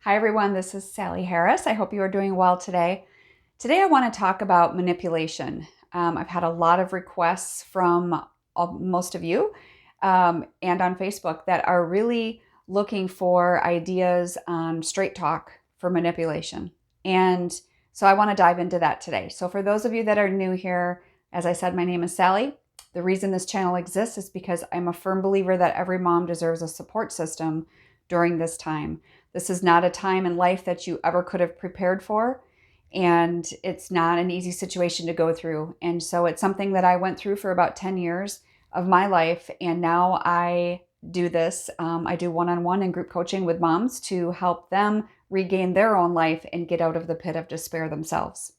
Hi everyone, this is Sally Harris. I hope you are doing well today. Today I want to talk about manipulation. I've had a lot of requests from most of you and on Facebook that are really looking for ideas on straight talk for manipulation. And so I want to dive into that today. So for those of you that are new here, as I said, my name is Sally. The reason this channel exists is because I'm a firm believer that every mom deserves a support system during this time. This is not a time in life that you ever could have prepared for, and it's not an easy situation to go through. And so it's something that I went through for about 10 years of my life, and now I do this. I do one-on-one and group coaching with moms to help them regain their own life and get out of the pit of despair themselves.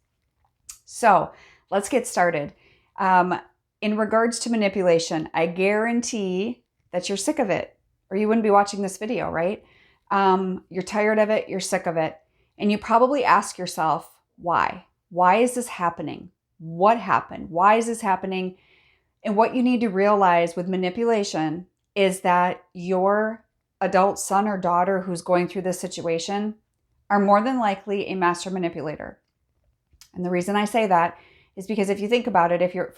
So let's get started. In regards to manipulation, I guarantee that you're sick of it, or you wouldn't be watching this video, right? You're tired of it, you're sick of it. And you probably ask yourself, why? Why is this happening? What happened? Why is this happening? And what you need to realize with manipulation is that your adult son or daughter who's going through this situation are more than likely a master manipulator. And the reason I say that is because if you think about it, if your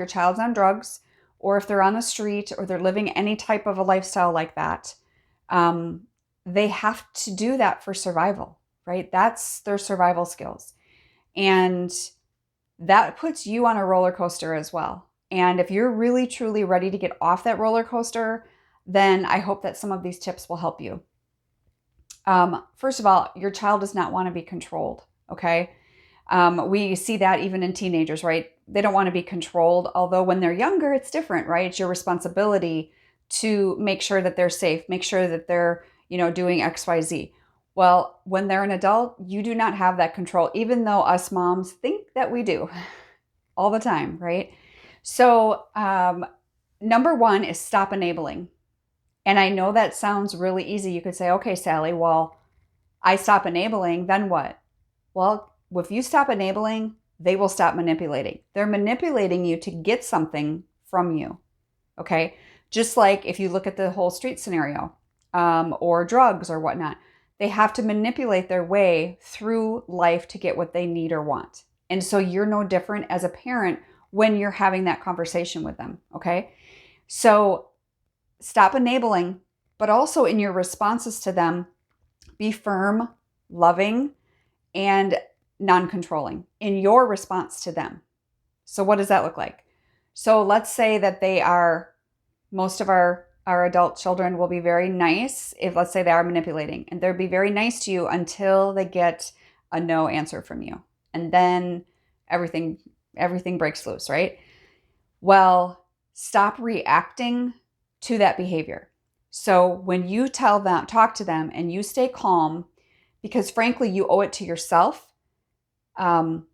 child's on drugs, or if they're on the street, or they're living any type of a lifestyle like that, they have to do that for survival, right? That's their survival skills. And that puts you on a roller coaster as well. And if you're really, truly ready to get off that roller coaster, then I hope that some of these tips will help you. First of all, your child does not want to be controlled, okay? We see that even in teenagers, right? They don't want to be controlled, although when they're younger, it's different, right? It's your responsibility to make sure that they're safe, make sure that they're, doing X, Y, Z. Well, when they're an adult, you do not have that control, even though us moms think that we do all the time, right? So, number one is stop enabling. And I know that sounds really easy. You could say, okay, Sally, well, I stop enabling, then what? Well, if you stop enabling, they will stop manipulating. They're manipulating you to get something from you, okay? Just like if you look at the whole street scenario, or drugs or whatnot, they have to manipulate their way through life to get what they need or want. And so you're no different as a parent when you're having that conversation with them, okay? So stop enabling, but also in your responses to them, be firm, loving, and non-controlling in your response to them. So what does that look like? So let's say that most of our adult children will be very nice if, let's say, they are manipulating, and they'll be very nice to you until they get a no answer from you. And then everything breaks loose, right? Well, stop reacting to that behavior. So when you talk to them and you stay calm, because frankly, you owe it to yourself, to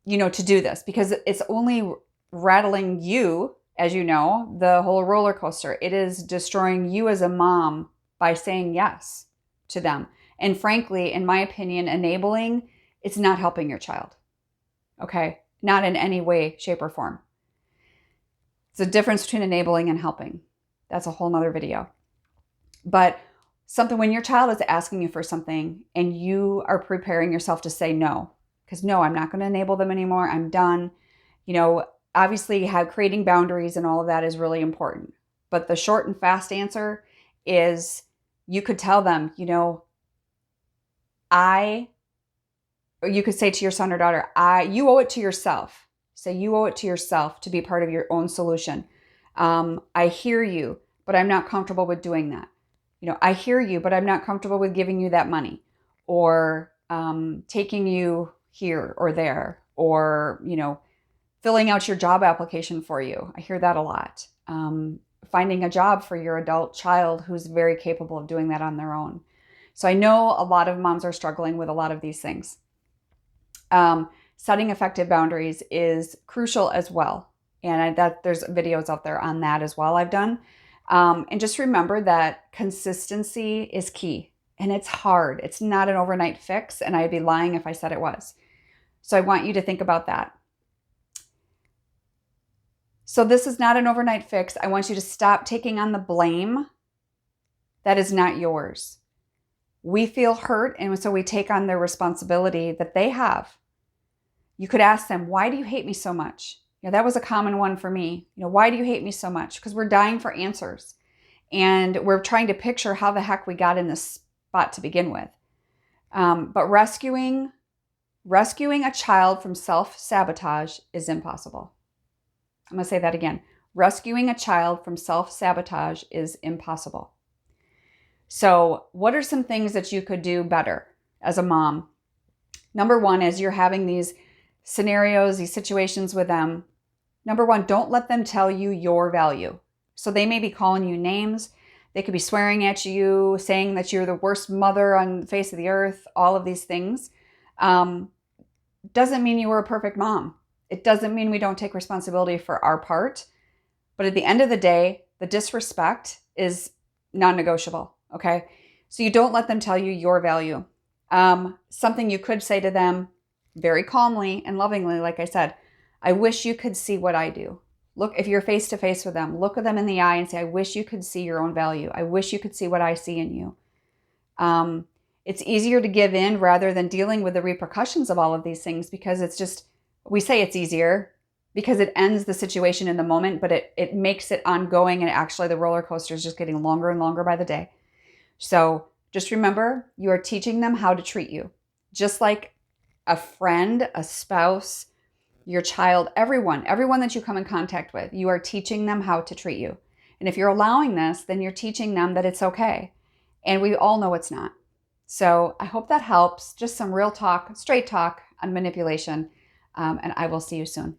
do this, because it's only rattling you, as you know, the whole roller coaster. It is destroying you as a mom by saying yes to them. And frankly, in my opinion, enabling, it's not helping your child. Okay? Not in any way, shape, or form. It's a difference between enabling and helping. That's a whole nother video. But when your child is asking you for something and you are preparing yourself to say no, because no, I'm not going to enable them anymore. I'm done. Obviously creating boundaries and all of that is really important. But the short and fast answer is you could tell them, or you could say to your son or daughter, you owe it to yourself. Say you owe it to yourself to be part of your own solution. I hear you, but I'm not comfortable with doing that. I hear you, but I'm not comfortable with giving you that money, or taking you here or there, or, filling out your job application for you. I hear that a lot. Finding a job for your adult child who's very capable of doing that on their own. So I know a lot of moms are struggling with a lot of these things. Setting effective boundaries is crucial as well. And there's videos out there on that as well I've done. And just remember that consistency is key. And it's hard. It's not an overnight fix. And I'd be lying if I said it was. So I want you to think about that. So this is not an overnight fix. I want you to stop taking on the blame that is not yours. We feel hurt, and so we take on their responsibility that they have. You could ask them, why do you hate me so much? That was a common one for me. Why do you hate me so much? Because we're dying for answers. And we're trying to picture how the heck we got in this spot to begin with. But rescuing a child from self-sabotage is impossible. I'm going to say that again. Rescuing a child from self-sabotage is impossible. So what are some things that you could do better as a mom? Number one, as you're having these scenarios, these situations with them, number one, don't let them tell you your value. So they may be calling you names. They could be swearing at you, saying that you're the worst mother on the face of the earth, all of these things. Doesn't mean you were a perfect mom. It doesn't mean we don't take responsibility for our part. But at the end of the day, the disrespect is non-negotiable, okay? So you don't let them tell you your value. Something you could say to them very calmly and lovingly, like I said, I wish you could see what I do. Look, if you're face to face with them, look at them in the eye and say, I wish you could see your own value. I wish you could see what I see in you. It's easier to give in rather than dealing with the repercussions of all of these things, because it's just, we say it's easier because it ends the situation in the moment, but it makes it ongoing, and actually the roller coaster is just getting longer and longer by the day. So just remember, you are teaching them how to treat you. Just like a friend, a spouse, your child, everyone that you come in contact with, you are teaching them how to treat you. And if you're allowing this, then you're teaching them that it's okay. And we all know it's not. So I hope that helps. Just some real talk, straight talk on manipulation. And I will see you soon.